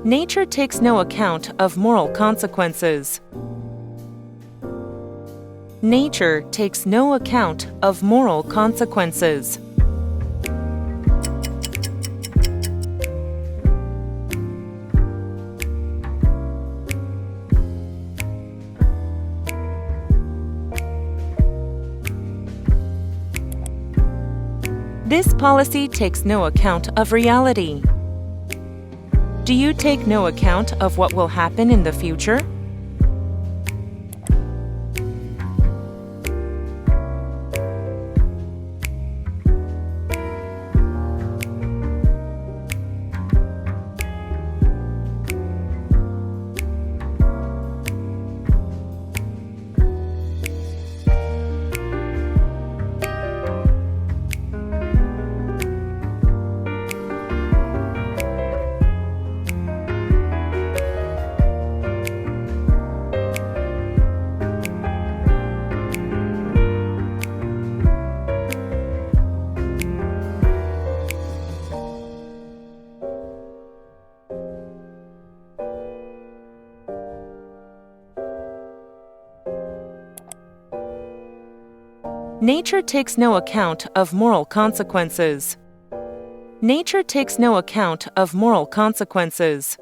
Nature takes no account of moral consequences. Nature takes no account of moral consequences. This policy takes no account of reality. Do you take no account of what will happen in the future? Nature takes no account of moral consequences. Nature takes no account of moral consequences.